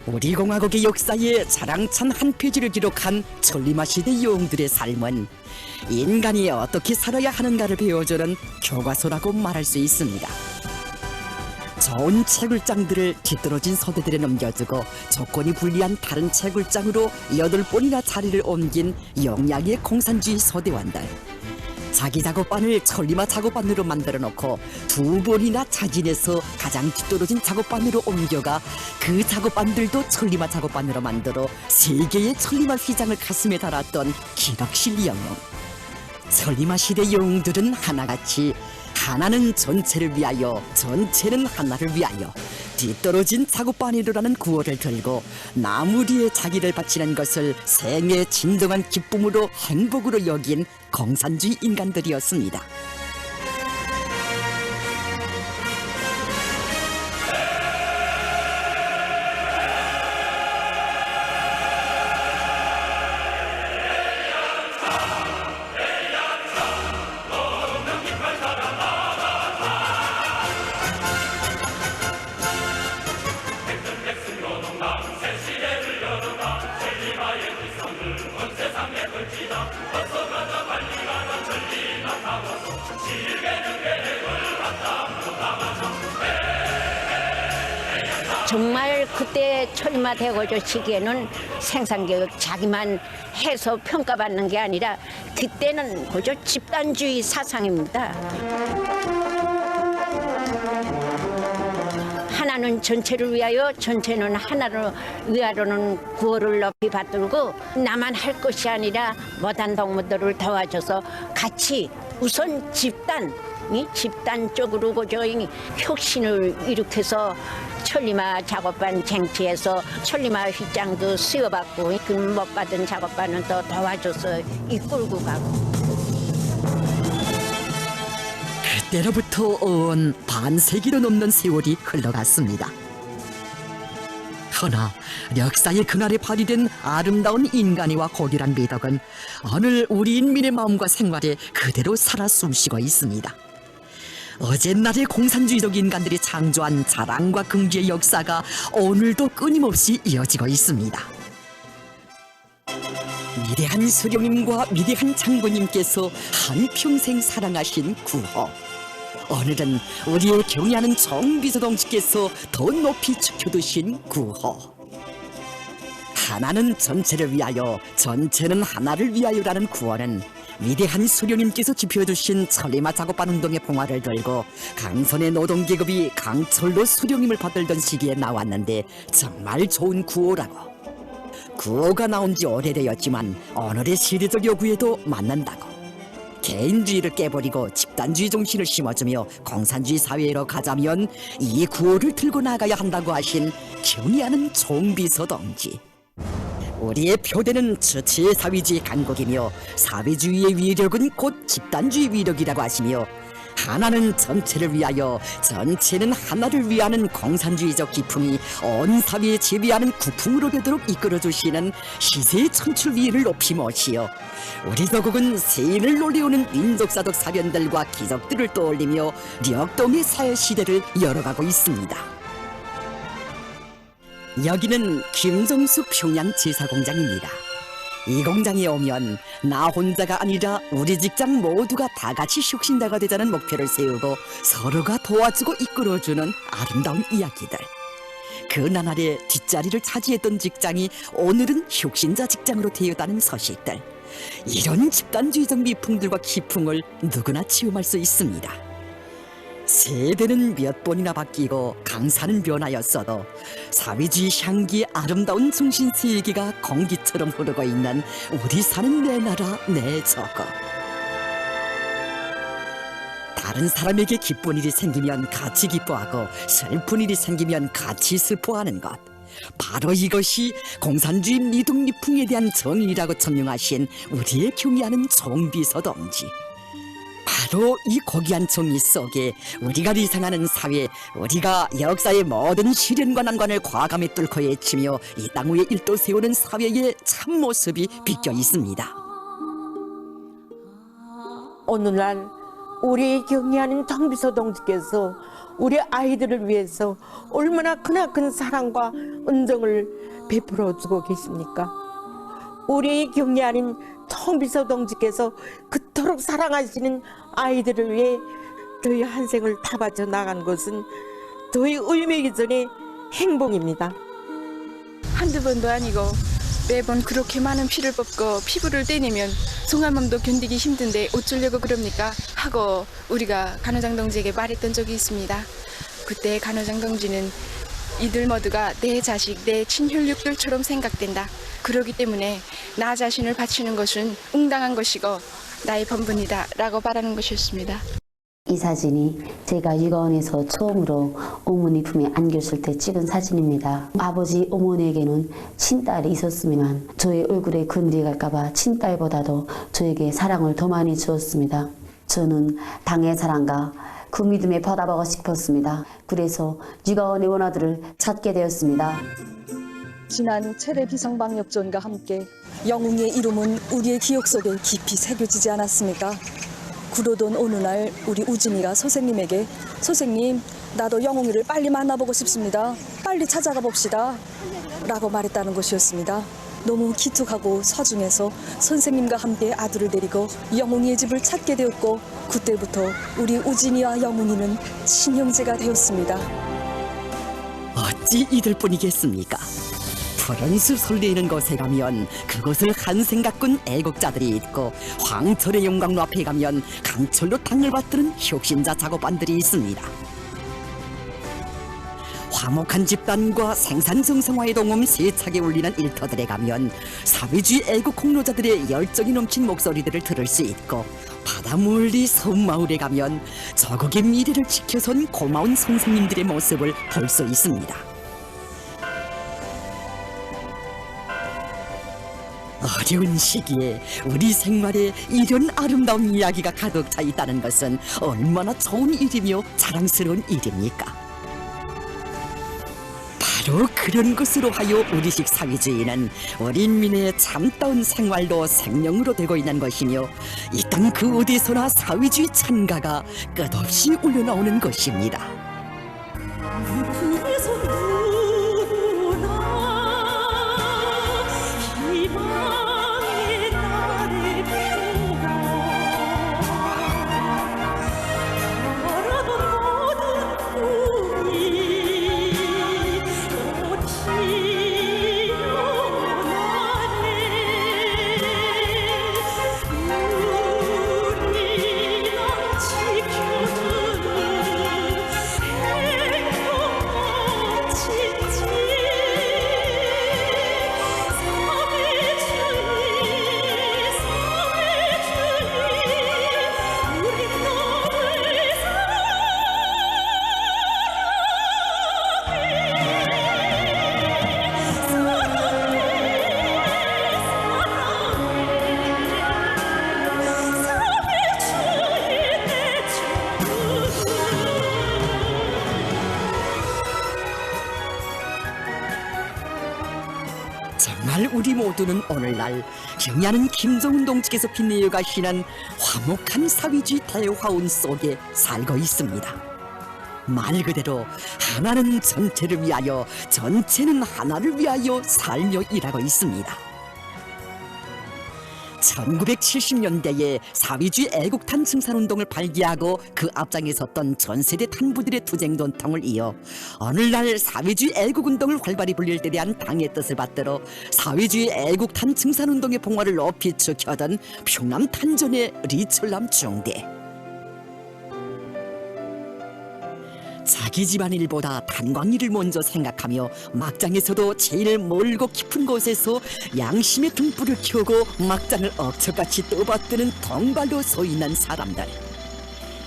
우리 공화국의 역사에 자랑찬 한 페이지를 기록한 천리마 시대 영웅들의 삶은 인간이 어떻게 살아야 하는가를 배워주는 교과서라고 말할 수 있습니다. 좋은 채굴장들을 뒤떨어진 서대들에 넘겨주고 조건이 불리한 다른 채굴장으로 8번이나 자리를 옮긴 영양의 공산주의 서대원들. 자기 작업반을 천리마 작업반으로 만들어 놓고 2번이나 자진해서 가장 뒤떨어진 작업반으로 옮겨가 그 작업반들도 천리마 작업반으로 만들어 3개의 천리마 휘장을 가슴에 달았던 기락실 영웅. 천리마 시대 영웅들은 하나같이 하나는 전체를 위하여, 전체는 하나를 위하여 뒤떨어진 작업반이로라는 구호를 들고 나무리에 자기를 바치는 것을 생애의 진정한 기쁨으로 행복으로 여긴 공산주의 인간들이었습니다. 정말 그때 천리마 대거조 시기에는 생산교육 자기만 해서 평가받는 게 아니라 그때는 그저 집단주의 사상입니다. 하나는 전체를 위하여, 전체는 하나를 위하여는 구호를 높이 받들고 나만 할 것이 아니라 못한 동무들을 도와줘서 같이 우선 집단 쪽으로 그저 혁신을 일으켜서 천리마 작업반 쟁취해서 천리마 휘장도 수여받고 그 못 받은 작업반은 또 도와줘서 이끌고 가고. 그때로부터 온 반세기로 넘는 세월이 흘러갔습니다. 허나 역사의 그날에 발휘된 아름다운 인간의와 고귀한 미덕은 오늘 우리 인민의 마음과 생활에 그대로 살아 숨쉬고 있습니다. 어젯날의 공산주의적 인간들이 창조한 자랑과 긍지의 역사가 오늘도 끊임없이 이어지고 있습니다. 위대한 수령님과 위대한 장군님께서 한평생 사랑하신 구호. 오늘은 우리의 경애하는 정비서동지께서 더 높이 지켜두신 구호. 하나는 전체를 위하여, 전체는 하나를 위하여라는 구호는 위대한 수령님께서 지펴주신 천리마 작업반 운동의 봉화를 들고 강선의 노동계급이 강철로 수령님을 받들던 시기에 나왔는데 정말 좋은 구호라고. 구호가 나온 지 오래되었지만 오늘의 시대적 요구에도 맞는다고. 개인주의를 깨버리고 집단주의 정신을 심어주며 공산주의 사회로 가자면 이 구호를 들고 나가야 한다고 하신 경의하는 총비서 동지. 우리의 표대는 주체의 사회주의 강국이며 사회주의의 위력은 곧 집단주의 위력이라고 하시며 하나는 전체를 위하여, 전체는 하나를 위하는 공산주의적 기풍이 온 사회에 재비하는 구풍으로 되도록 이끌어주시는 시세의 천출위를 높이 모시어 우리 조국은 세인을 놀려오는 민족사적 사변들과 기적들을 떠올리며 력동의 사회시대를 열어가고 있습니다. 여기는 김정숙 평양 제사공장입니다. 이 공장에 오면 나 혼자가 아니라 우리 직장 모두가 다 같이 혁신자가 되자는 목표를 세우고 서로가 도와주고 이끌어주는 아름다운 이야기들. 그 나날의 뒷자리를 차지했던 직장이 오늘은 혁신자 직장으로 되었다는 소식들. 이런 집단주의적 미풍들과 기풍을 누구나 체험할 수 있습니다. 세대는 몇 번이나 바뀌고 강사는 변하였어도 사회주의 향기의 아름다운 중심 세계가 공기처럼 흐르고 있는 우리 사는 내 나라 내 저거. 다른 사람에게 기쁜 일이 생기면 같이 기뻐하고 슬픈 일이 생기면 같이 슬퍼하는 것. 바로 이것이 공산주의 미동미풍에 대한 정의라고 천명하신 우리의 경의하는 총비서 동지. 바로 이 고귀한 정의 속에 우리가 리상하는 사회, 우리가 역사의 모든 시련과 난관을 과감히 뚫고 헤치며 이 땅 위에 일도 세우는 사회의 참모습이 비껴 있습니다. 오늘날 우리 경리하는 정비서 동지께서 우리 아이들을 위해서 얼마나 크나큰 사랑과 은정을 베풀어 주고 계십니까? 우리 경리하는 정비서 동지께서 그토록 사랑하시는 아이들을 위해 저희 한 생을 다 바쳐 나간 것은 저희 의미 이전의 행복입니다. 한두 번도 아니고 매번 그렇게 많은 피를 뽑고 피부를 떼내면 송할맘도 견디기 힘든데 어쩌려고 그럽니까? 하고 우리가 간호장 동지에게 말했던 적이 있습니다. 그때 간호장 동지는 이들 모두가 내 자식, 내 친혈육들처럼 생각된다. 그러기 때문에 나 자신을 바치는 것은 응당한 것이고 나의 본분이다 라고 말하는 것이었습니다. 이 사진이 제가 육아원에서 처음으로 어머니 품에 안겼을 때 찍은 사진입니다. 아버지 어머니에게는 친딸이 있었으면 저의 얼굴에 건드려갈까봐 친딸보다도 저에게 사랑을 더 많이 주었습니다. 저는 당의 사랑과 그 믿음에 보답하고 싶었습니다. 그래서 육아원의 원아들을 찾게 되었습니다. 지난 체례 비상방역전과 함께 영웅의 이름은 우리의 기억 속에 깊이 새겨지지 않았습니까? 그러던 어느 날 우리 우진이가 선생님에게 선생님, 나도 영웅이를 빨리 만나보고 싶습니다. 빨리 찾아가 봅시다. 라고 말했다는 것이었습니다. 너무 기특하고 소중해서 선생님과 함께 아들을 데리고 영웅이의 집을 찾게 되었고 그때부터 우리 우진이와 영웅이는 친형제가 되었습니다. 어찌 이들뿐이겠습니까? 푸른 숲 설레이는 곳에 가면 그곳을 한 생각꾼 애국자들이 있고 황철의 영광로 앞에 가면 강철로 땅을 받드는 혁신자 작업반들이 있습니다. 화목한 집단과 생산 정성화의 동음 세차게 울리는 일터들에 가면 사회주의 애국 공로자들의 열정이 넘친 목소리들을 들을 수 있고 바다 멀리 섬마을에 가면 저국의 미래를 지켜선 고마운 선생님들의 모습을 볼 수 있습니다. 어려운 시기에 우리 생활에 이런 아름다운 이야기가 가득 차 있다는 것은 얼마나 좋은 일이며 자랑스러운 일입니까? 바로 그런 것으로 하여 우리식 사회주의는 우리 인민의 참다운 생활로 생명으로 되고 있는 것이며 이 땅 그 어디서나 사회주의 찬가가 끝없이 울려나오는 것입니다. 정말 우리 모두는 오늘날 경야는 김정은 동지께서 빛내어 가시는 화목한 사회주의 대화운 속에 살고 있습니다. 말 그대로 하나는 전체를 위하여 전체는 하나를 위하여 살며 일하고 있습니다. 1970년대에 사회주의 애국탄 증산운동을 발기하고 그 앞장에 섰던 전세대 탄부들의 투쟁 전통을 이어 오늘날 사회주의 애국운동을 활발히 불릴 때 대한 당의 뜻을 받들어 사회주의 애국탄 증산운동의 봉화를 높이 지켜던 평남 탄전의 리철남 중대. 자기 집안일보다 탄광일을 먼저 생각하며 막장에서도 제일 멀고 깊은 곳에서 양심의 등불을 켜고 막장을 억척같이 떠받드는 동발로 서 있는 사람들.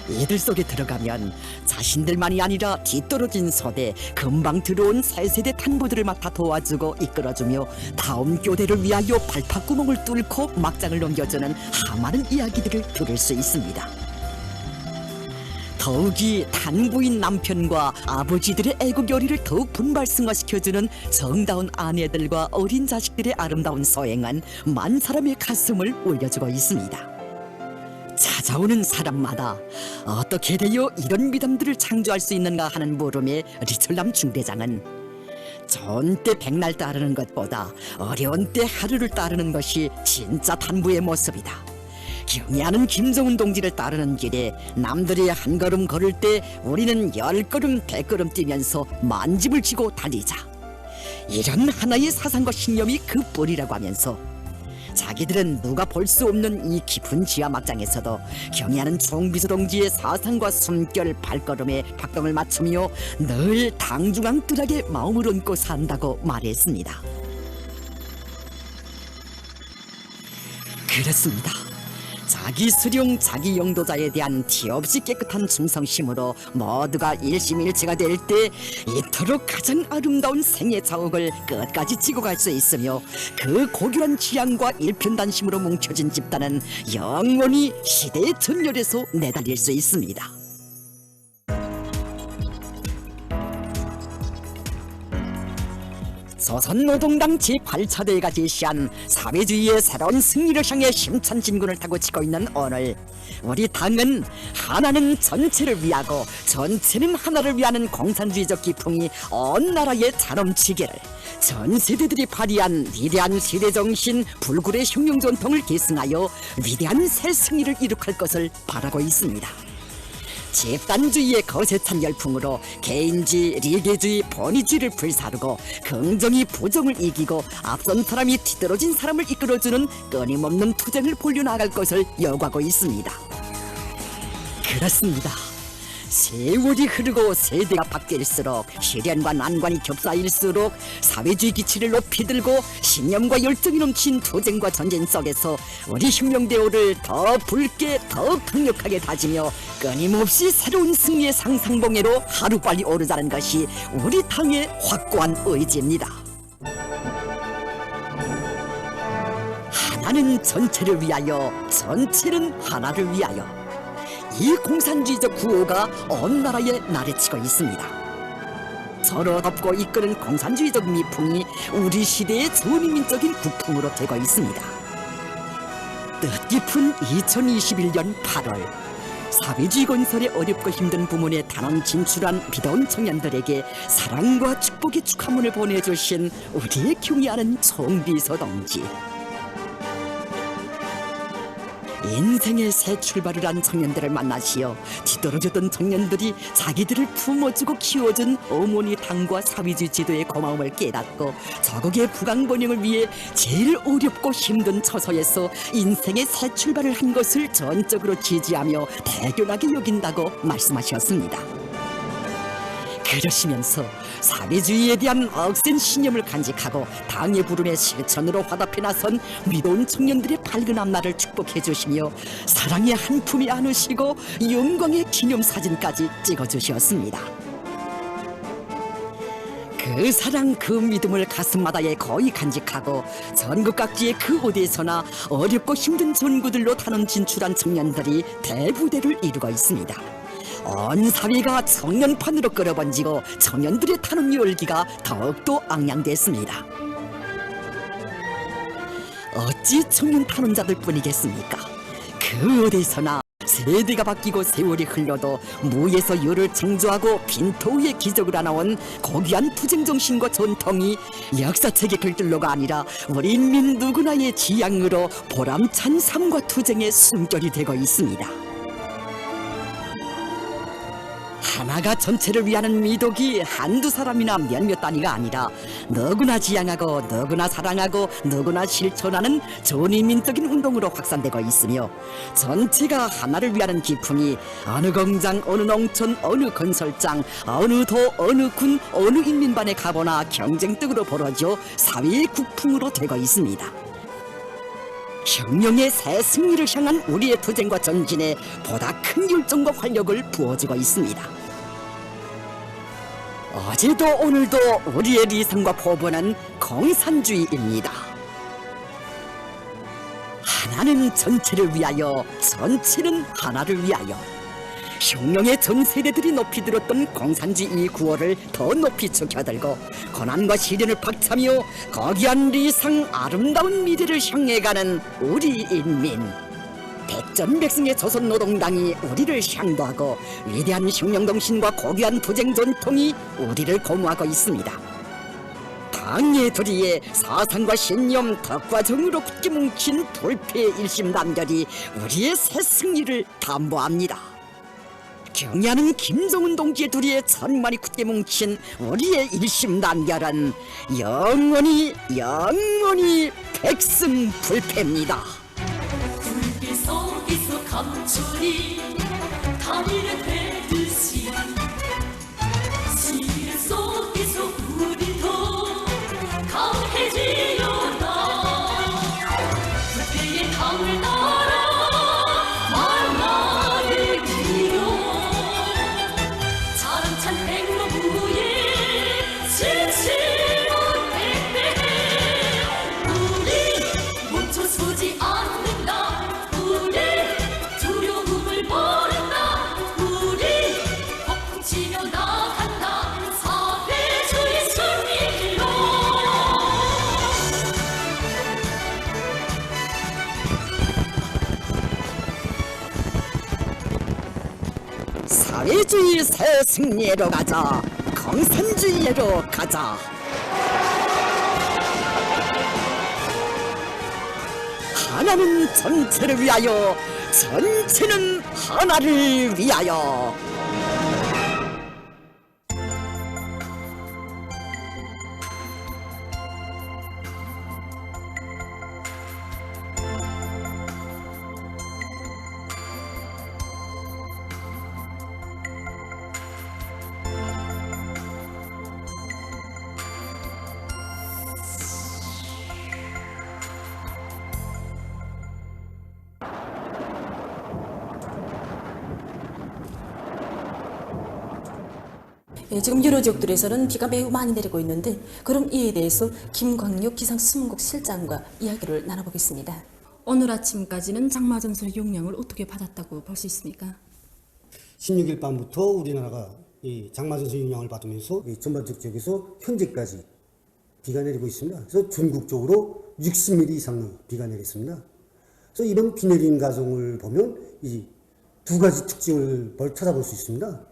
이들 속에 들어가면 자신들만이 아니라 뒤떨어진 소대, 금방 들어온 새세대 탄부들을 맡아 도와주고 이끌어주며 다음 교대를 위하여 발파구멍을 뚫고 막장을 넘겨주는 하마는 이야기들을 들을 수 있습니다. 더욱이 탄부인 남편과 아버지들의 애국 요리를 더욱 분발승화시켜주는 정다운 아내들과 어린 자식들의 아름다운 소행은 만 사람의 가슴을 울려주고 있습니다. 찾아 찾아오는 사람마다 어떻게 되어 이런 미담들을 창조할 수 있는가 하는 물음에 리철남 중대장은 좋은 때 백날 따르는 것보다 어려운 때 하루를 따르는 것이 진짜 탄부의 모습이다. 경애하는 김정은 동지를 따르는 길에 남들이 한 걸음 걸을 때 우리는 10걸음 100걸음 뛰면서 만집을 지고 달리자. 이런 하나의 사상과 신념이 그 뿌리라고 하면서 자기들은 누가 볼 수 없는 이 깊은 지하 막장에서도 경애하는 총비서 동지의 사상과 숨결 발걸음에 박동을 맞추며 늘 당중앙 뜰하게 마음을 얹고 산다고 말했습니다. 그렇습니다. 자기 수령 자기 영도자에 대한 티없이 깨끗한 충성심으로 모두가 일심일체가 될 때 이토록 가장 아름다운 생애 자옥을 끝까지 지고 갈 수 있으며 그 고귀한 지향과 일편단심으로 뭉쳐진 집단은 영원히 시대의 전열에서 내달릴 수 있습니다. 조선노동당 제8차대회가 제시한 사회주의의 새로운 승리를 향해 힘찬 진군을 타고 치고 있는 오늘, 우리 당은 하나는 전체를 위하고 전체는 하나를 위하는 공산주의적 기풍이 온 나라에 자넘치기를, 전 세대들이 발휘한 위대한 세대정신 불굴의 혁명전통을 계승하여 위대한 새 승리를 이룩할 것을 바라고 있습니다. 집단주의의 거세찬 열풍으로 개인주의, 리개주의, 본위주의를 불사르고 긍정이 부정을 이기고 앞선 사람이 뒤떨어진 사람을 이끌어주는 끊임없는 투쟁을 벌려나갈 것을 요구하고 있습니다. 그렇습니다. 세월이 흐르고 세대가 바뀔수록 시련과 난관이 겹사일수록 사회주의 기치를 높이 들고 신념과 열정이 넘친 투쟁과 전쟁 속에서 우리 혁명대오를 더 붉게 더 강력하게 다지며 끊임없이 새로운 승리의 상상봉해로 하루빨리 오르자는 것이 우리 당의 확고한 의지입니다. 하나는 전체를 위하여, 전체는 하나를 위하여. 이 공산주의적 구호가 온 나라에 나래치고 있습니다. 서로 덮고 이끄는 공산주의적 미풍이 우리 시대의 전인민적인 국풍으로 되고 있습니다. 뜻깊은 2021년 8월, 사회주의 건설에 어렵고 힘든 부문에 단원 진출한 비더운 청년들에게 사랑과 축복의 축하문을 보내주신 우리의 경애하는 총비서 동지. 인생의 새 출발을 한 청년들을 만나시어 뒤떨어졌던 청년들이 자기들을 품어주고 키워준 어머니 당과 사회주의 지도의 고마움을 깨닫고 자국의 부강번영을 위해 제일 어렵고 힘든 처소에서 인생의 새 출발을 한 것을 전적으로 지지하며 대견하게 여긴다고 말씀하셨습니다. 그러시면서 사회주의에 대한 억센 신념을 간직하고 당의 부름에 실천으로 화답해 나선 위대한 청년들의 밝은 앞날을 축복해 주시며 사랑의 한 품에 안으시고 영광의 기념사진까지 찍어주셨습니다. 그 사랑 그 믿음을 가슴마다에 거의 간직하고 전국 각지의 그 어디에서나 어렵고 힘든 전구들로 단원 진출한 청년들이 대부대를 이루고 있습니다. 온 사회가 청년판으로 끌어번지고 청년들의 탄원 열기가 더욱더 앙양됐습니다. 어찌 청년 탄원자들 뿐이겠습니까? 그 어디서나 세대가 바뀌고 세월이 흘러도 무에서 열을 창조하고 빈토 위에 기적을 하나온 고귀한 투쟁정신과 전통이 역사책의 글들로가 아니라 우리 인민 누구나의 지향으로 보람찬 삶과 투쟁의 숨결이 되고 있습니다. 하나가 전체를 위하는 미덕이 한두 사람이나 몇몇 단위가 아니라 누구나 지향하고 누구나 사랑하고 누구나 실천하는 전인민적인 운동으로 확산되고 있으며 전체가 하나를 위하는 기풍이 어느 공장, 어느 농촌, 어느 건설장, 어느 도, 어느 군, 어느 인민반에 가보나 경쟁적으로 벌어져 사회의 국풍으로 되고 있습니다. 혁명의 새 승리를 향한 우리의 투쟁과 전진에 보다 큰 열정과 활력을 부어주고 있습니다. 어제도 오늘도 우리의 리상과 포부는 공산주의입니다. 하나는 전체를 위하여, 전체는 하나를 위하여. 혁명의 전 세대들이 높이 들었던 공산주의 이 구호를 더 높이 축혀들고 고난과 시련을 박차며 거기한 리상 아름다운 미래를 향해 가는 우리 인민. 백전백승의 조선노동당이 우리를 향도하고 위대한 혁명정신과 고귀한 투쟁 전통이 우리를 고무하고 있습니다. 당의 도리에 사상과 신념, 덕과 정으로 굳게 뭉친 불패의 일심단결이 우리의 새 승리를 담보합니다. 경애하는 김정은 동지의 도리에 천만이 굳게 뭉친 우리의 일심단결은 영원히 백승불패입니다. 불길 속에서 감춰리 다리를 베듯이 시일 속에서 우리도 강해지려나 불패의 강을 따라 만나를 기려 자랑찬 백로부에 지치는 백배해 우리 멈춰서지 않는다 우리 두려움을 모른다 우리 헛꿈치며 나간다 사회주의 승리로 사회주의 새 승리로 가자. 공산주의로 가자. 하나는 전체를 위하여, 전체는 하나를 위하여. 지금 여러 지역들에서는 비가 매우 많이 내리고 있는데 그럼 이에 대해서 김광육 기상수문국 실장과 이야기를 나눠보겠습니다. 오늘 아침까지는 장마전설의 영향을 어떻게 받았다고 볼 수 있습니까? 16일 밤부터 우리나라가 이 장마전선 영향을 받으면서 이 전반적 지역에서 현재까지 비가 내리고 있습니다. 그래서 전국적으로 60mm 이상의 비가 내렸습니다. 그래서 이번 비 내린 과정을 보면 이 두 가지 특징을 찾아볼 수 있습니다.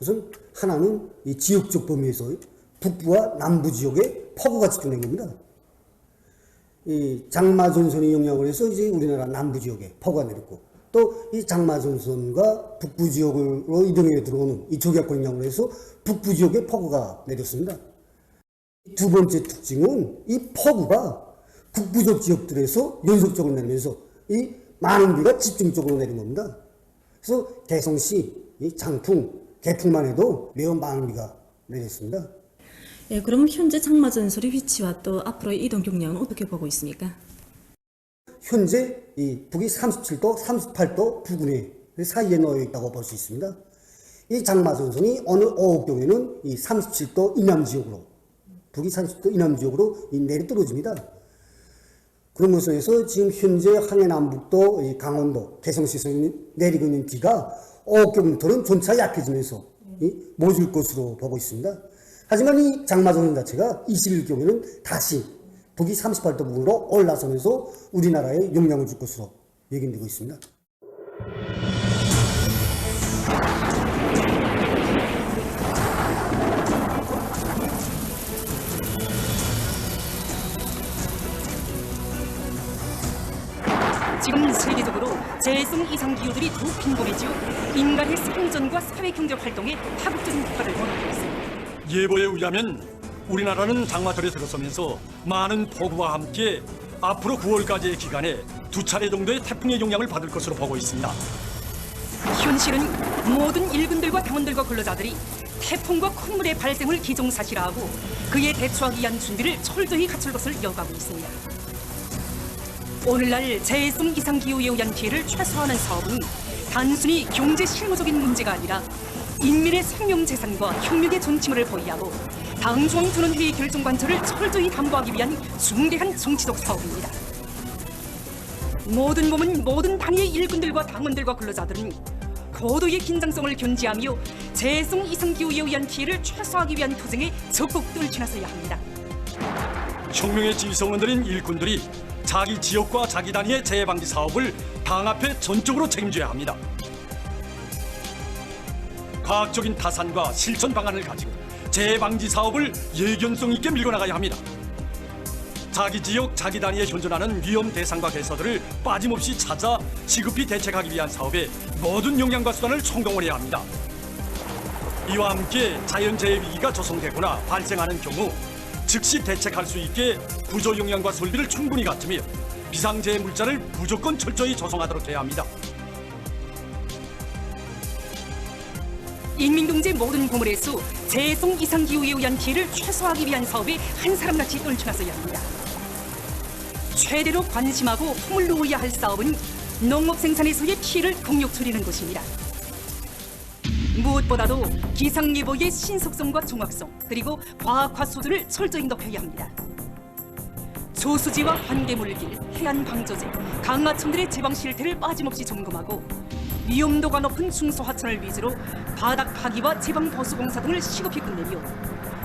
우선 하나는 이 지역적 범위에서 북부와 남부 지역에 폭우가 집중된 겁니다. 이 장마전선의 영향을 해서 이제 우리나라 남부 지역에 폭우가 내렸고 또 이 장마전선과 북부 지역으로 이동해 들어오는 이 저기압권 영향으로 해서 북부 지역에 폭우가 내렸습니다. 두 번째 특징은 이 폭우가 북부적 지역들에서 연속적으로 내리면서 이 많은 비가 집중적으로 내린 겁니다. 그래서 개성시, 이 장풍, 개풍만 해도 매우 많은 비가 내렸습니다. 예, 그럼 현재 장마전설의 위치와 또 앞으로의 이동 경로는 어떻게 보고 있습니까? 현재 이 북위 37도, 38도 부근에 사이에 놓여 있다고 볼 수 있습니다. 이 장마전선이 어느 오후 경에는 이 37도 이남 지역으로, 북위 30도 이남 지역으로 내려 떨어집니다. 그런 것에서 지금 현재 항해남북도, 이 강원도, 개성시에서 내리고 있는 비가 오후 경부터는 점차 약해지면서 멎을 것으로 보고 있습니다. 하지만 이 장마전선 자체가 20일 경에는 다시 북위 38도 부근으로 올라서면서 우리나라에 영향을 줄 것으로 예견되고 있습니다. 지금 세계적으로 재해성 이상 기후들이 더욱 빈번해지고 인간의 생존과 사회경제 활동에 파격적인 효과를 벌이고 있습니다. 예보에 의하면 우리나라는 장마철에 들어서면서 많은 폭우와 함께 앞으로 9월까지의 기간에 2차례 정도의 태풍의 영향을 받을 것으로 보고 있습니다. 현실은 모든 일군들과 당원들과 근로자들이 태풍과 콧물의 발생을 기정사실화하고 그에 대처하기 위한 준비를 철저히 갖출 것을 요구하고 있습니다. 오늘날 재해성 이상기후에 의한 피해를 최소화하는 사업은 단순히 경제 실무적인 문제가 아니라 인민의 생명재산과 혁명의 존칭을 보위하고 당중앙전원회의 결정 관철을 철저히 담보하기 위한 중대한 정치적 사업입니다. 모든 몸은 모든 단위의 일꾼들과 당원들과 근로자들은 고도의 긴장성을 견지하며 재해성 이상기후에 의한 피해를 최소화하기 위한 투쟁에 적극 떨쳐나서야 합니다. 혁명의 지성을 들인 일꾼들이 자기 지역과 자기 단위의 재해 방지 사업을 당 앞에 전적으로 책임져야 합니다. 과학적인 타산과 실천 방안을 가지고 재해 방지 사업을 예견성 있게 밀고 나가야 합니다. 자기 지역, 자기 단위에 현존하는 위험 대상과 개서들을 빠짐없이 찾아 시급히 대책하기 위한 사업에 모든 역량과 수단을 총동원해야 합니다. 이와 함께 자연재해 위기가 조성되거나 발생하는 경우 즉시 대책할 수 있게 구조 역량과 설비를 충분히 갖추며 비상재해 물자를 무조건 철저히 조성하도록 해야 합니다. 인민경제 모든 부문에서 재해성 이상기후에 의한 피해를 최소화하기 위한 사업에 한 사람같이 떨쳐나서야 합니다. 최대로 관심하고 품을 놓아야 할 사업은 농업 생산에서의 피해를 극력 줄이는 것입니다. 무엇보다도 기상예보의 신속성과 정확성 그리고 과학화 수준을 철저히 높여야 합니다. 조수지와 관계물길, 해안 방조제, 강하천들의 제방 실태를 빠짐없이 점검하고 위험도가 높은 중소하천을 위주로 바닥 파기와 제방 보수 공사 등을 시급히 끝내며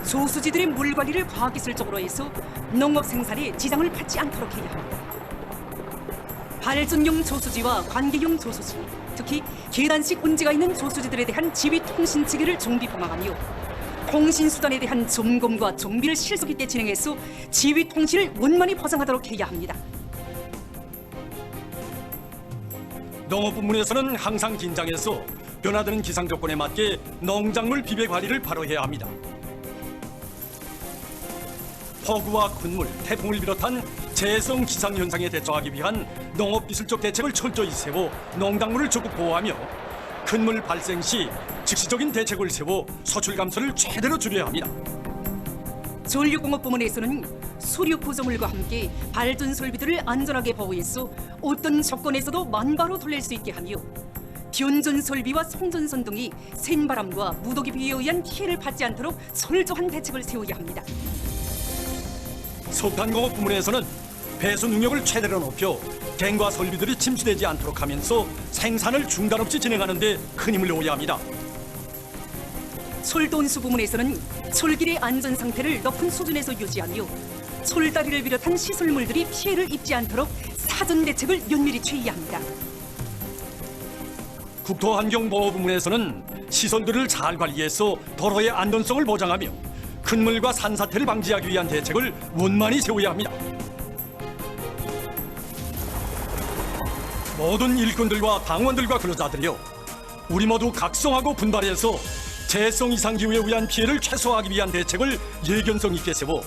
조수지들의 물 관리를 과학기술적으로 해서 농업 생산에 지장을 받지 않도록 해야 합니다. 발전용 조수지와 관계용 조수지, 특히 계단식 운지가 있는 조수지들에 대한 지휘 통신 체계를 정비 봉합하며 통신수단에 대한 점검과 정비를 실속 있게 진행해서 지휘 통신을 원만히 보장하도록 해야 합니다. 농업 부문에서는 항상 긴장해서 변화되는 기상 조건에 맞게 농작물 비배 관리를 바로 해야 합니다. 폭우와 큰물, 태풍을 비롯한 재해성 기상 현상에 대처하기 위한 농업 기술적 대책을 철저히 세워 농작물을 적극 보호하며 큰물 발생 시 즉시적인 대책을 세워 소출 감소를 최대로 줄여야 합니다. 전력공업 부문에서는 수류 구조물과 함께 발전 설비들을 안전하게 보호해서 어떤 조건에서도 만바로 돌릴 수 있게 하며 변전 설비와 송전선 등이 센바람과 무더기 비에 의한 피해를 받지 않도록 철저한 대책을 세워야 합니다. 석탄공업 부문에서는 배수 능력을 최대로 높여 갱과 설비들이 침수되지 않도록 하면서 생산을 중단 없이 진행하는 데 큰 힘을 놓아야 합니다. 철도운수 부문에서는 철길의 안전 상태를 높은 수준에서 유지하며 철다리를 비롯한 시설물들이 피해를 입지 않도록 사전 대책을 면밀히 취해야 합니다. 국토환경보호 부문에서는 시설들을 잘 관리해서 도로의 안전성을 보장하며 큰물과 산사태를 방지하기 위한 대책을 원만히 세워야 합니다. 모든 일꾼들과 당원들과 근로자들이여, 우리 모두 각성하고 분발해서 재해성 이상기후에 의한 피해를 최소화하기 위한 대책을 예견성 있게 세워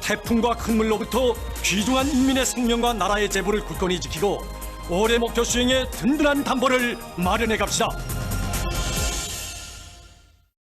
태풍과 큰물로부터 귀중한 인민의 생명과 나라의 재보를 굳건히 지키고 올해 목표 수행에 든든한 담보를 마련해 갑시다.